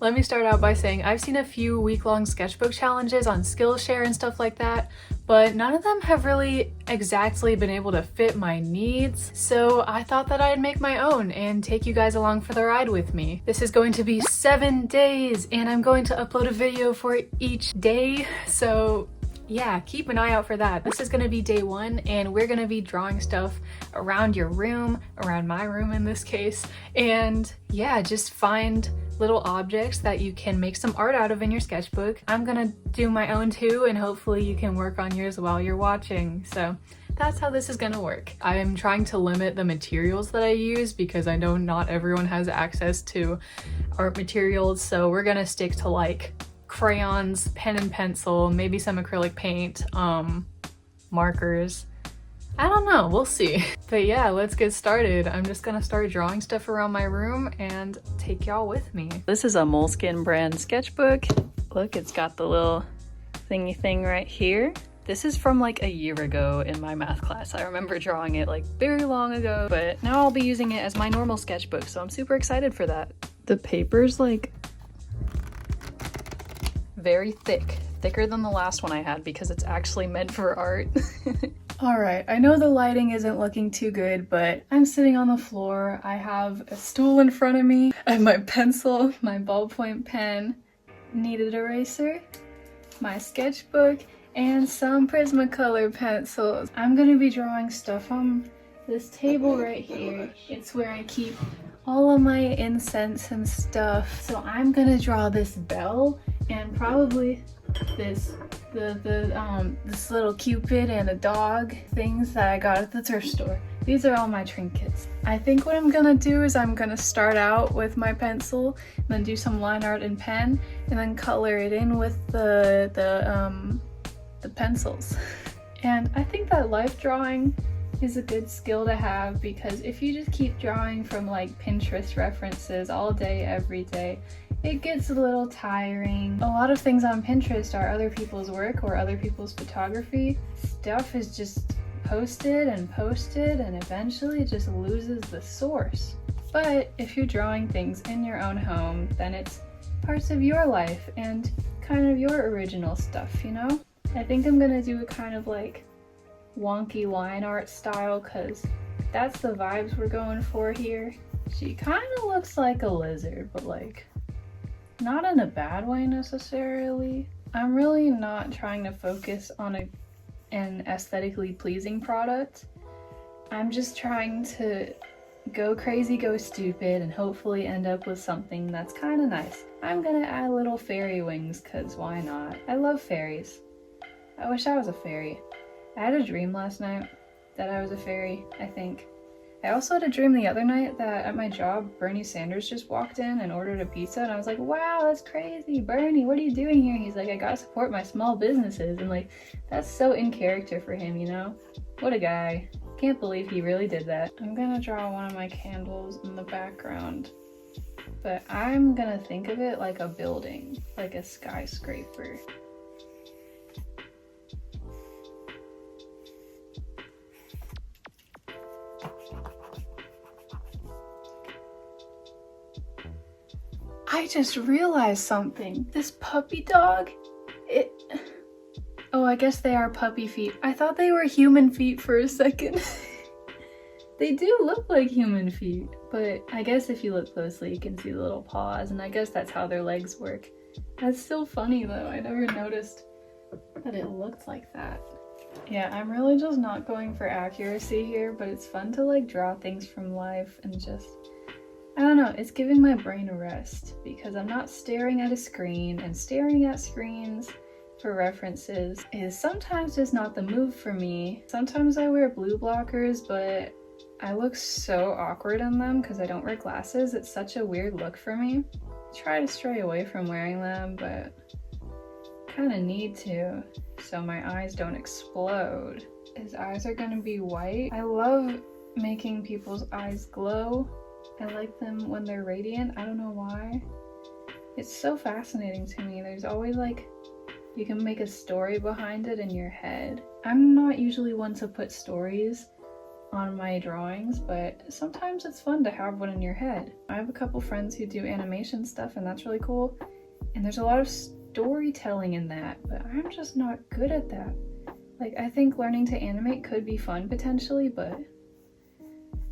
Let me start out by saying I've seen a few week-long sketchbook challenges on Skillshare and stuff like that, but none of them have really exactly been able to fit my needs, so I thought that I'd make my own and take you guys along for the ride with me. This is going to be 7 days, and I'm going to upload a video for each day, so yeah, keep an eye out for that. This is gonna be day 1, and we're gonna be drawing stuff around your room, around my room in this case, and yeah, just find little objects that you can make some art out of in your sketchbook. I'm gonna do my own too, and hopefully you can work on yours while you're watching. So that's how this is gonna work. I'm trying to limit the materials that I use because I know not everyone has access to art materials, so we're gonna stick to like crayons, pen and pencil, maybe some acrylic paint, markers. I don't know, we'll see. But yeah, let's get started. I'm just gonna start drawing stuff around my room and take y'all with me. This is a Moleskine brand sketchbook. Look, it's got the little thingy thing right here. This is from like a year ago in my math class. I remember drawing it like very long ago, but now I'll be using it as my normal sketchbook, so I'm super excited for that. The paper's like very thick, thicker than the last one I had because it's actually meant for art. Alright, I know the lighting isn't looking too good, but I'm sitting on the floor. I have a stool in front of me. I have my pencil, my ballpoint pen, kneaded eraser, my sketchbook, and some Prismacolor pencils. I'm gonna be drawing stuff on this table right here. It's where I keep all of my incense and stuff. So I'm gonna draw this bell and probably this little cupid and a dog things that I got at the thrift store. These are all my trinkets. I think what I'm gonna do is I'm gonna start out with my pencil and then do some line art in pen and then color it in with the pencils. And I think that life drawing is a good skill to have because if you just keep drawing from like Pinterest references all day, every day, it gets a little tiring. A lot of things on Pinterest are other people's work or other people's photography. Stuff is just posted and eventually it just loses the source. But if you're drawing things in your own home, then it's parts of your life and kind of your original stuff, you know? I think I'm gonna do a kind of like wonky line art style because that's the vibes we're going for here. She kind of looks like a lizard, but like not in a bad way necessarily. I'm really not trying to focus on an aesthetically pleasing product. I'm just trying to go crazy, go stupid, and hopefully end up with something that's kind of nice. I'm gonna add little fairy wings because why not? I love fairies. I wish I was a fairy. I had a dream last night that I was a fairy, I think. I also had a dream the other night that at my job, Bernie Sanders just walked in and ordered a pizza, and I was like, wow, that's crazy. Bernie, what are you doing here? And he's like, I gotta support my small businesses. And like, that's so in character for him, you know? What a guy. Can't believe he really did that. I'm gonna draw one of my candles in the background, but I'm gonna think of it like a building, like a skyscraper. I just realized something. This puppy dog, oh, I guess they are puppy feet. I thought they were human feet for a second. They do look like human feet, but I guess if you look closely, you can see the little paws, and I guess that's how their legs work. That's still funny though. I never noticed that it looked like that. Yeah, I'm really just not going for accuracy here, but it's fun to like draw things from life and just, I don't know, it's giving my brain a rest because I'm not staring at a screen, and staring at screens for references is sometimes just not the move for me. Sometimes I wear blue blockers, but I look so awkward in them because I don't wear glasses. It's such a weird look for me. I try to stray away from wearing them, but kind of need to so my eyes don't explode. His eyes are gonna be white. I love making people's eyes glow. I like them when they're radiant. I don't know why. It's so fascinating to me. There's always like, you can make a story behind it in your head. I'm not usually one to put stories on my drawings, but sometimes it's fun to have one in your head. I have a couple friends who do animation stuff and that's really cool, and there's a lot of storytelling in that, but I'm just not good at that. Like, I think learning to animate could be fun potentially, but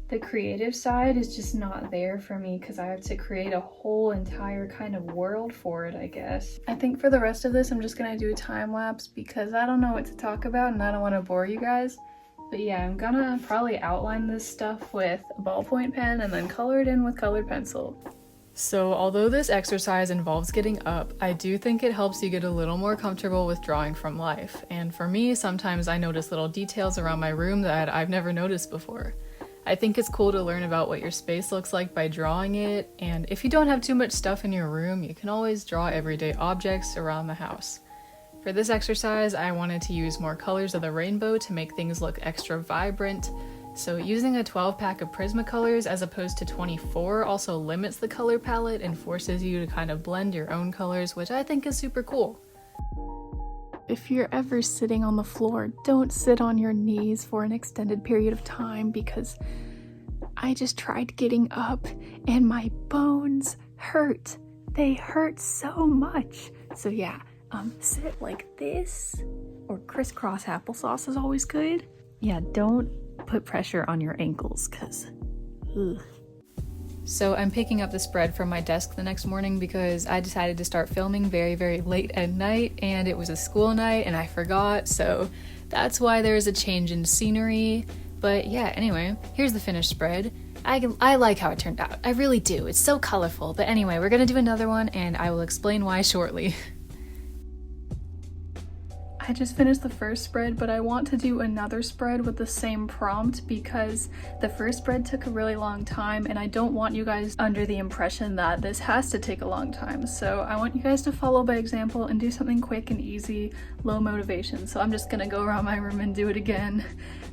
the creative side is just not there for me because I have to create a whole entire kind of world for it, I guess. I think for the rest of this, I'm just gonna do a time lapse because I don't know what to talk about and I don't want to bore you guys. But yeah, I'm gonna probably outline this stuff with a ballpoint pen and then color it in with colored pencil. So although this exercise involves getting up, I do think it helps you get a little more comfortable with drawing from life. And for me, sometimes I notice little details around my room that I've never noticed before. I think it's cool to learn about what your space looks like by drawing it, and if you don't have too much stuff in your room, you can always draw everyday objects around the house. For this exercise, I wanted to use more colors of the rainbow to make things look extra vibrant, so using a 12-pack of Prismacolors as opposed to 24 also limits the color palette and forces you to kind of blend your own colors, which I think is super cool. If you're ever sitting on the floor, don't sit on your knees for an extended period of time because I just tried getting up and my bones hurt. They hurt so much. So yeah, sit like this, or crisscross applesauce is always good. Yeah, don't put pressure on your ankles because ugh. So I'm picking up the spread from my desk the next morning because I decided to start filming very, very late at night and it was a school night and I forgot, so that's why there's a change in scenery. But yeah, anyway, here's the finished spread. I like how it turned out. I really do. It's so colorful. But anyway, we're gonna do another one and I will explain why shortly. I just finished the first spread, but I want to do another spread with the same prompt because the first spread took a really long time and I don't want you guys under the impression that this has to take a long time. So I want you guys to follow by example and do something quick and easy, low motivation. So I'm just gonna go around my room and do it again,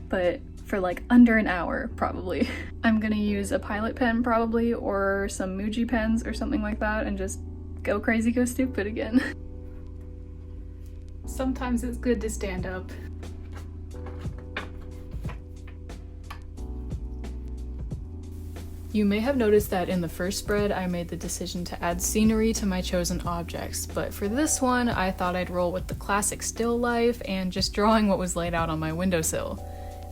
but for like under an hour probably. I'm gonna use a Pilot pen probably, or some Muji pens or something like that, and just go crazy, go stupid again. Sometimes it's good to stand up. You may have noticed that in the first spread I made the decision to add scenery to my chosen objects, but for this one I thought I'd roll with the classic still life and just drawing what was laid out on my windowsill.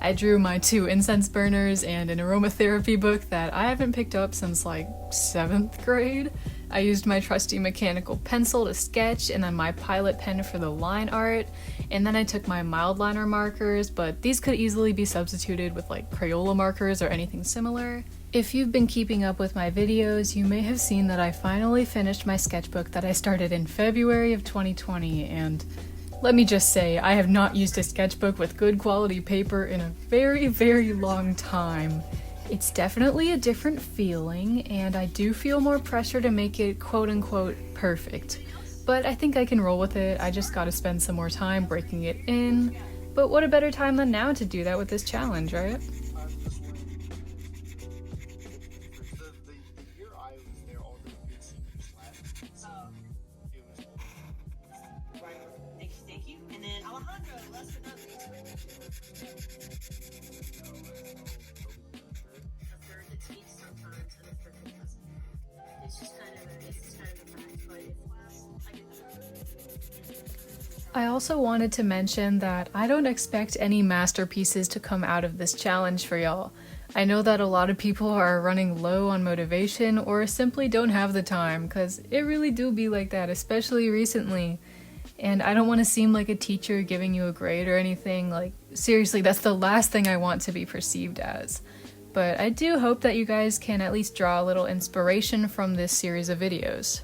I drew my 2 incense burners and an aromatherapy book that I haven't picked up since like 7th grade. I used my trusty mechanical pencil to sketch and then my Pilot pen for the line art, and then I took my mild liner markers, but these could easily be substituted with like Crayola markers or anything similar. If you've been keeping up with my videos, you may have seen that I finally finished my sketchbook that I started in February of 2020, and let me just say, I have not used a sketchbook with good quality paper in a very, very long time. It's definitely a different feeling, and I do feel more pressure to make it quote-unquote perfect. But I think I can roll with it. I just gotta spend some more time breaking it in. But what a better time than now to do that with this challenge, right? I also wanted to mention that I don't expect any masterpieces to come out of this challenge for y'all. I know that a lot of people are running low on motivation or simply don't have the time, because it really do be like that, especially recently. And I don't want to seem like a teacher giving you a grade or anything. Like, seriously, that's the last thing I want to be perceived as. But I do hope that you guys can at least draw a little inspiration from this series of videos.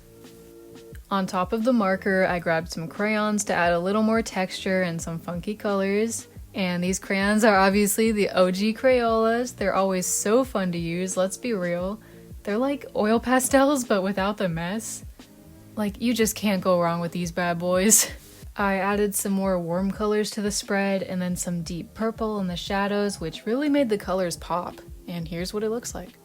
On top of the marker, I grabbed some crayons to add a little more texture and some funky colors. And these crayons are obviously the OG Crayolas. They're always so fun to use, let's be real. They're like oil pastels, but without the mess. Like, you just can't go wrong with these bad boys. I added some more warm colors to the spread and then some deep purple in the shadows, which really made the colors pop. And here's what it looks like.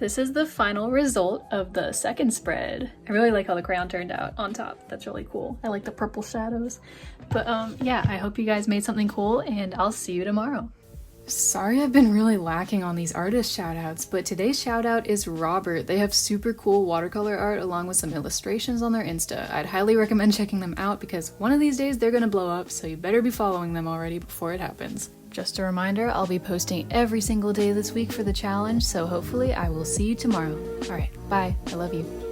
This is the final result of the second spread. I really like how the crayon turned out on top. That's really cool. I like the purple shadows. But yeah, I hope you guys made something cool, and I'll see you tomorrow. Sorry I've been really lacking on these artist shoutouts, but today's shoutout is Robert. They have super cool watercolor art along with some illustrations on their Insta. I'd highly recommend checking them out because one of these days they're gonna blow up, so you better be following them already before it happens. Just a reminder, I'll be posting every single day this week for the challenge, so hopefully I will see you tomorrow. Alright, bye. I love you.